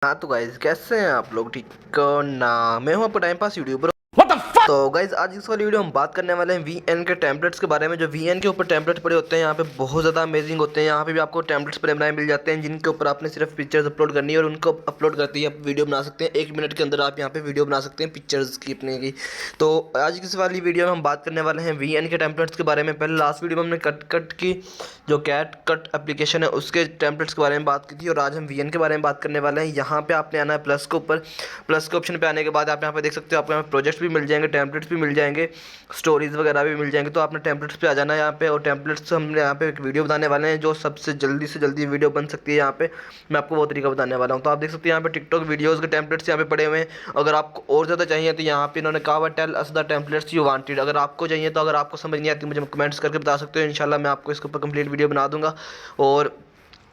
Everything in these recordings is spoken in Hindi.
हाँ तो गाइज कैसे हैं आप लोग। ठीक ना, मैं हूँ आपका टाइम पास यूट्यूबर। तो गाइज आज इस वाली वीडियो हम बात करने वाले हैं वीएन के टेम्पलेट्स के बारे में। जो वीएन के ऊपर टेम्पलेट पड़े होते हैं यहाँ पे बहुत ज़्यादा अमेजिंग होते हैं। यहाँ पे भी आपको टेम्पलेट्स बने बनाए मिल जाते हैं जिनके ऊपर आपने सिर्फ पिक्चर्स अपलोड करनी है और उनको अपलोड करते ही आप वीडियो बना सकते हैं। 1 मिनट के अंदर आप यहाँ पे वीडियो बना सकते हैं पिक्चर्स की अपने की। तो आज की इस वाली वीडियो में हम बात करने वाले हैं वीएन के टेम्पलेट्स के बारे में। पहले लास्ट वीडियो में हमने कट की जो कैट कट एप्लीकेशन है उसके टेम्पलेट्स के बारे में बात की थी और आज हम वीएन के बारे में बात करने वाले हैं। यहाँ पे आपने आना है प्लस के ऊपर। प्लस के ऑप्शन पे आने के बाद आप यहाँ पे देख सकते हो आपको यहाँ पे प्रोजेक्ट्स भी मिल जाएंगे, टेम्पलेट्स भी मिल जाएंगे, स्टोरीज वगैरह भी मिल जाएंगे। तो आपने टेम्पलेट्स पे आ जाना है यहाँ पे। और टेम्पलेट्स से हम यहाँ पे एक वीडियो बनाने वाले हैं जो सबसे जल्दी से जल्दी वीडियो बन सकती है। यहाँ पे मैं आपको वो तरीका बताने वाला हूँ। तो आप देख सकते हैं यहाँ पे टिकटॉक वीडियोज़ के टेम्पलेट्स यहाँ पे पड़े हुए हैं। अगर आपको और ज़्यादा चाहिए तो यहाँ पे इन्होंने कहा हुआ tell us the templates you wanted. अगर आपको चाहिए तो अगर आपको समझ नहीं आती मुझे कमेंट्स करके बता सकते हो। इंशाल्लाह मैं आपको इसके ऊपर कंप्लीट वीडियो बना दूंगा। और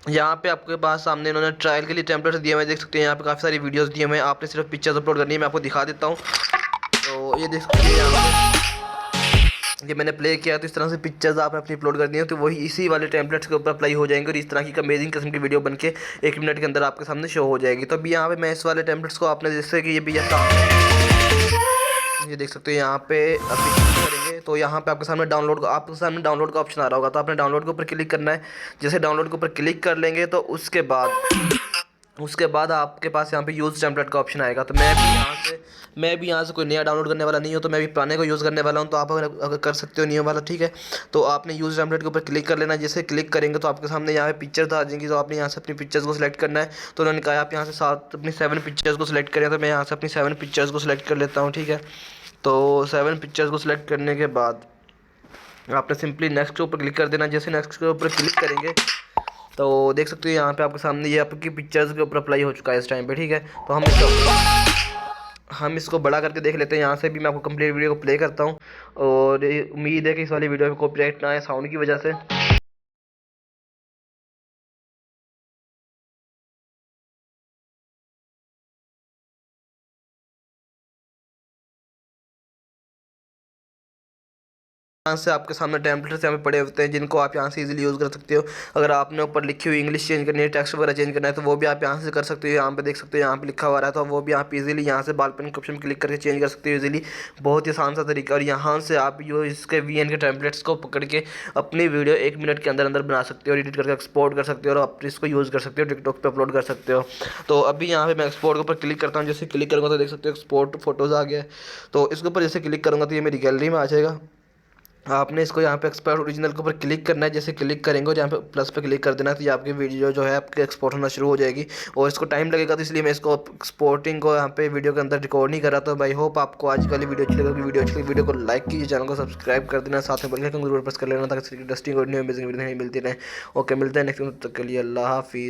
यहाँ पे आपके पास सामने इन्होंने ट्रायल के लिए टेम्पलेट्स दिए हुए हैं, देख सकते हैं यहाँ पे काफ़ी सारी वीडियोस दिए हुए हैं। आपने सिर्फ पिक्चर्स अपलोड करनी है। मैं आपको दिखा देता हूँ। तो ये देख सकते हैं यहाँ पे ये मैंने प्ले किया। तो इस तरह से पिक्चर्स आपने अपनी अपलोड करनी है तो वही इसी वाले टेम्पलेट्स के ऊपर अप्लाई हो जाएंगे और इस तरह की अमेजिंग किस्म की वीडियो बन के 1 मिनट के अंदर आपके सामने शो हो जाएगी। तो अभी यहाँ पे मैं इस वाले टेम्पलेट्स को आपने जैसे कि ये भी ये देख सकते हो यहाँ पे अभी करेंगे तो यहाँ पे आपके सामने डाउनलोड का ऑप्शन आ रहा होगा। तो आपने डाउनलोड के ऊपर क्लिक करना है। जैसे डाउनलोड के ऊपर क्लिक कर लेंगे तो उसके बाद आपके पास यहाँ पे यूज़ टेम्पलेट का ऑप्शन आएगा। तो मैं भी यहाँ से कोई नया डाउनलोड करने वाला नहीं हूँ। तो मैं भी पुराने को यूज़ करने वाला हूँ। तो आप अगर कर सकते हो न्यू वाला, ठीक है। तो आपने यूज़ टेम्पलेट के ऊपर क्लिक कर लेना है। जैसे क्लिक करेंगे तो आपके सामने यहाँ पे पिक्चर्स आ जाएंगी। तो आपने यहाँ से अपनी पिक्चर्स को सिलेक्ट करना है। तो उन्होंने कहा आप यहाँ से अपनी 7 पिक्चर्स को सिलेक्ट करें। तो मैं यहाँ से अपनी 7 पिक्चर्स को सिलेक्ट कर लेता हूँ, ठीक है। तो 7 पिक्चर्स को सिलेक्ट करने के बाद आपने सिंपली नेक्स्ट के ऊपर क्लिक कर देना। जैसे नेक्स्ट के ऊपर क्लिक करेंगे तो देख सकते हो यहाँ पे आपके सामने ये आपकी पिक्चर्स के ऊपर अप्लाई हो चुका है इस टाइम पे, ठीक है। तो हम इसको बड़ा करके देख लेते हैं। यहाँ से भी मैं आपको कंप्लीट वीडियो को प्ले करता हूँ और उम्मीद है कि इस वाली वीडियो में कॉपीराइट ना आए साउंड की वजह से। यहाँ से आपके सामने टेम्पलेट्स यहाँ पे पड़े होते हैं जिनको आप यहाँ से इजीली यूज़ कर सकते हो। अगर आपने ऊपर लिखी हुई इंग्लिश चेंज करनी है, टेक्स्ट वगैरह चेंज करना है तो वो भी आप यहाँ से कर सकते हो। यहाँ पे देख सकते हो यहाँ पे लिखा हुआ है तो वो भी आप इजीली यहाँ से बाल पेन के ऑप्शन क्लिक करके चेंज कर सकते हो इजीली। बहुत ही आसान सा तरीका। और यहाँ से आप जो इसके वीएन के टेम्पलेट्स को पकड़ के अपनी वीडियो 1 मिनट के अंदर अंदर बना सकते हो, एडिट करके एक्सपोर्ट कर सकते हो और आप इसको यूज़ कर सकते हो, टिकटॉक पर अपलोड कर सकते हो। तो अभी यहाँ पे मैं एक्सपोर्ट के ऊपर क्लिक करता हूँ। जैसे क्लिक करूँगा तो देख सकते हो एक्सपोर्ट फोटोज़ आ गया है। तो इसके ऊपर जैसे क्लिक करूँगा तो ये मेरी गैलरी में आ जाएगा। आपने इसको यहाँ पे एक्सपोर्ट ओरिजिनल के ऊपर क्लिक करना है। जैसे क्लिक करेंगे और यहाँ पे प्लस पे क्लिक कर देना है तो ये आपकी वीडियो जो है आपके एक्सपोर्ट होना शुरू हो जाएगी। और इसको टाइम लगेगा तो इसलिए मैं इसको एक्सपोर्टिंग को यहाँ पे वीडियो के अंदर रिकॉर्ड नहीं कर रहा। तो भाई होप आपको आज वाली वीडियो अच्छी लगी। वीडियो अच्छी लगी वीडियो को लाइक कीजिए, चैनल को सब्सक्राइब कर देना, साथ में बेल आइकन जरूर प्रेस कर लेना ताकि इंटरेस्टिंग और न्यू अमेजिंग वीडियो मिलती रहे। ओके, मिलते हैं नेक्स्ट तक के लिए अल्लाह हाफिज़।